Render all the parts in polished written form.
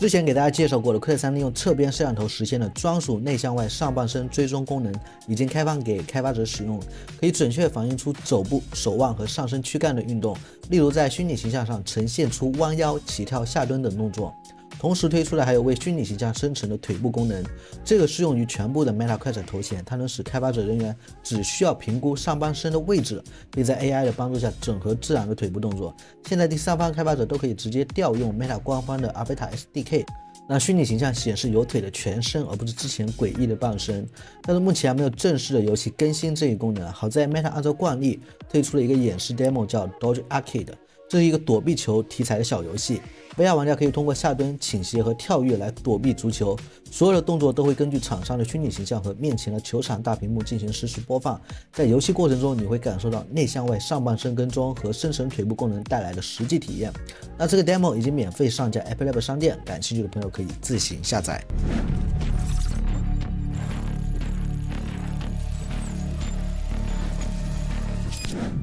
之前给大家介绍过的 Quest 3利用侧边摄像头实现了专属内向外上半身追踪功能，已经开放给开发者使用，可以准确反映出肘部、手腕和上身躯干的运动，例如在虚拟形象上呈现出弯腰、起跳、下蹲等动作。同时推出的还有为虚拟形象生成的腿部功能，这个适用于全部的 Meta Quest 头衔，它能使开发者人员只需要评估上半身的位置，可以在 AI 的帮助下整合自然的腿部动作。现在第三方开发者都可以直接调用 Meta 官方的 Avata SDK， 让虚拟形象显示有腿的全身，而不是之前诡异的半身。但是目前还没有正式的游戏更新这一功能，好在 Meta 按照惯例推出了一个演示 demo 叫 Dodge Arcade， 这是一个躲避球题材的小游戏。VR 玩家可以通过下蹲、倾斜和跳跃来躲避足球，所有的动作都会根据厂商的虚拟形象和面前的球场大屏幕进行实时播放。在游戏过程中，你会感受到内向外上半身跟踪和生成腿部功能带来的实际体验。那这个 demo 已经免费上架 App Lab 商店，感兴趣的朋友可以自行下载。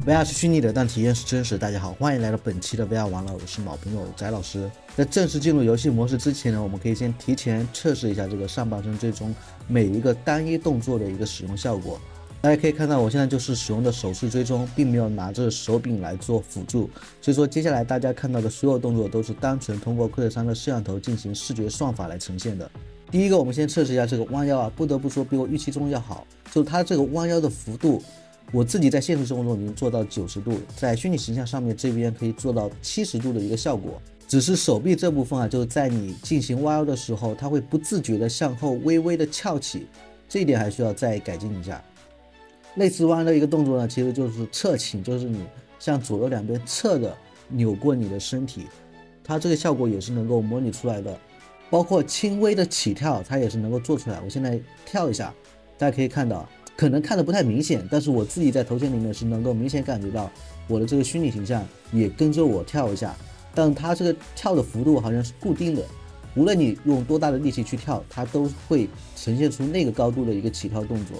VR 是虚拟的，但体验是真实的。大家好，欢迎来到本期的 VR 玩了，我是老朋友翟老师。在正式进入游戏模式之前呢，我们可以先提前测试一下这个上半身追踪每一个单一动作的一个使用效果。大家可以看到，我现在就是使用的手势追踪，并没有拿着手柄来做辅助，所以说接下来大家看到的所有动作都是单纯通过 Quest 3的摄像头进行视觉算法来呈现的。第一个，我们先测试一下这个弯腰啊，不得不说比我预期中要好，就是它这个弯腰的幅度。我自己在现实生活中已经做到90度，在虚拟形象上面这边可以做到70度的一个效果。只是手臂这部分啊，就是在你进行弯腰的时候，它会不自觉的向后微微的翘起，这一点还需要再改进一下。类似弯的一个动作呢，其实就是侧倾，就是你向左右两边侧的扭过你的身体，它这个效果也是能够模拟出来的。包括轻微的起跳，它也是能够做出来。我现在跳一下，大家可以看到。可能看得不太明显，但是我自己在头衔里面是能够明显感觉到我的这个虚拟形象也跟着我跳一下，但它这个跳的幅度好像是固定的，无论你用多大的力气去跳，它都会呈现出那个高度的一个起跳动作。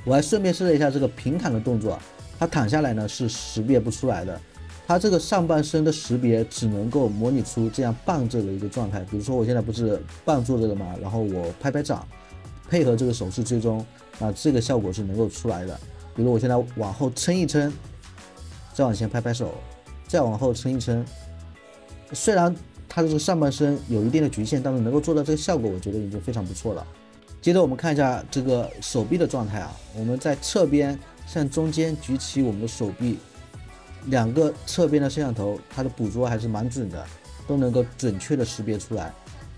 我还顺便试了一下这个平躺的动作，它躺下来呢是识别不出来的，它这个上半身的识别只能够模拟出这样半坐的一个状态。比如说我现在不是半坐着的嘛，然后我拍拍掌，配合这个手势追踪。这个效果是能够出来的。比如我现在往后撑一撑，再往前拍拍手，再往后撑一撑。虽然它的这个上半身有一定的局限，但是能够做到这个效果，我觉得已经非常不错了。接着我们看一下这个手臂的状态啊，我们在侧边向中间举起我们的手臂，两个侧边的摄像头，它的捕捉还是蛮准的，都能够准确的识别出来。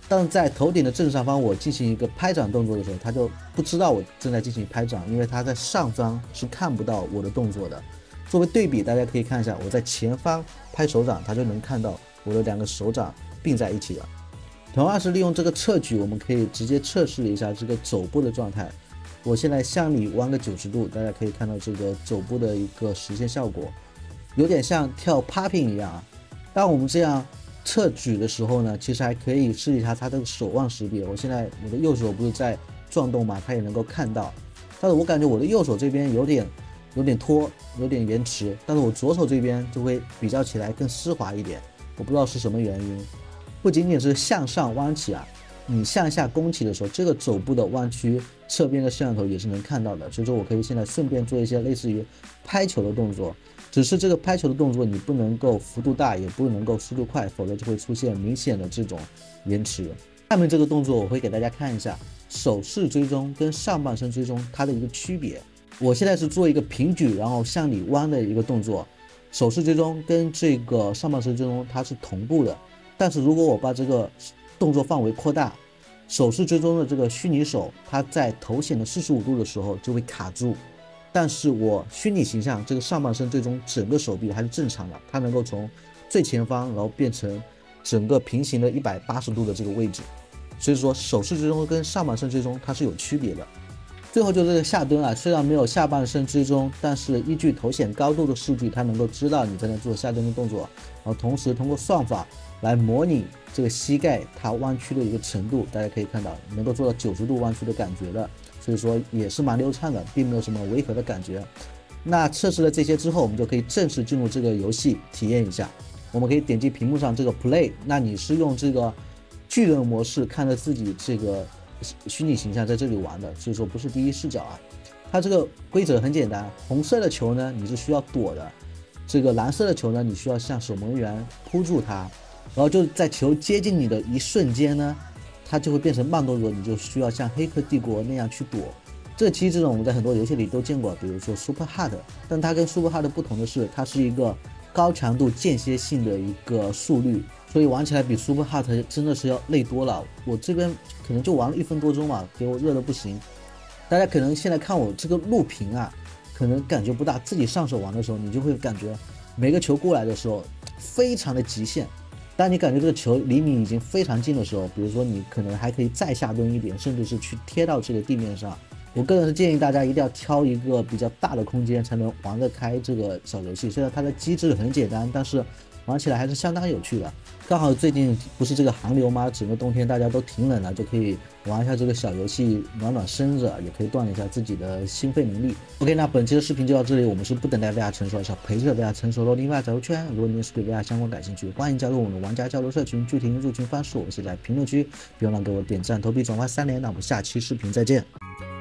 但在头顶的正上方，我进行一个拍掌动作的时候，它就不知道我正在进行拍掌，因为它在上方是看不到我的动作的。作为对比，大家可以看一下，我在前方拍手掌，它就能看到我的两个手掌并在一起了。同样是利用这个侧举，我们可以直接测试一下这个肘部的状态。我现在向里弯个90度，大家可以看到这个肘部的一个实现效果，有点像跳 popping 一样啊。当我们这样侧举的时候呢，其实还可以试一下它这个手腕识别。我现在我的右手不是在转动嘛，它也能够看到，但是我感觉我的右手这边有点拖，有点延迟，但是我左手这边就会比较起来更丝滑一点，我不知道是什么原因。不仅仅是向上弯起啊，你向下弓起的时候，这个肘部的弯曲，侧边的摄像头也是能看到的。所以说我可以现在顺便做一些类似于拍球的动作。只是这个拍球的动作你不能够幅度大，也不能够速度快，否则就会出现明显的这种延迟。下面这个动作我会给大家看一下手势追踪跟上半身追踪它的一个区别。我现在是做一个平举然后向里弯的一个动作，手势追踪跟这个上半身追踪它是同步的，但是如果我把这个动作范围扩大，手势追踪的这个虚拟手它在头显的45度的时候就会卡住。但是我虚拟形象这个上半身追踪整个手臂还是正常的，它能够从最前方然后变成整个平行的180度的这个位置，所以说手势追踪跟上半身追踪它是有区别的。最后就是这个下蹲啊，虽然没有下半身追踪，但是依据头显高度的数据，它能够知道你在那做下蹲的动作，然后同时通过算法来模拟这个膝盖它弯曲的一个程度，大家可以看到能够做到90度弯曲的感觉的。所以说也是蛮流畅的，并没有什么违和的感觉。那测试了这些之后，我们就可以正式进入这个游戏体验一下。我们可以点击屏幕上这个 Play， 那你是用这个巨人模式看着自己这个虚拟形象在这里玩的，所以说不是第一视角啊。它这个规则很简单，红色的球呢你是需要躲的，这个蓝色的球呢你需要向守门员扑住它，然后就在球接近你的一瞬间呢，它就会变成慢动作，你就需要像黑客帝国那样去躲。这个机制呢我们在很多游戏里都见过，比如说 Super Hard， 但它跟 Super Hard 不同的是，它是一个高强度间歇性的一个速率，所以玩起来比 Super Hard 真的是要累多了。我这边可能就玩了1分多钟嘛，给我热的不行。大家可能现在看我这个录屏啊，可能感觉不大，自己上手玩的时候，你就会感觉每个球过来的时候非常的极限。当你感觉这个球离你已经非常近的时候，比如说你可能还可以再下蹲一点，甚至是去贴到这个地面上。我个人是建议大家一定要挑一个比较大的空间才能玩得开这个小游戏。虽然它的机制很简单，但是玩起来还是相当有趣的。刚好最近不是这个寒流吗？整个冬天大家都挺冷了，就可以玩一下这个小游戏，暖暖身子，也可以锻炼一下自己的心肺能力。OK， 那本期的视频就到这里。我们是不等待 VR 成熟，是陪着 VR 成熟的另外交流圈。如果你也是对 VR 相关感兴趣，欢迎加入我们的玩家交流社群。具体入群方式我写在评论区，别忘了给我点赞、投币、转发3连。那我们下期视频再见。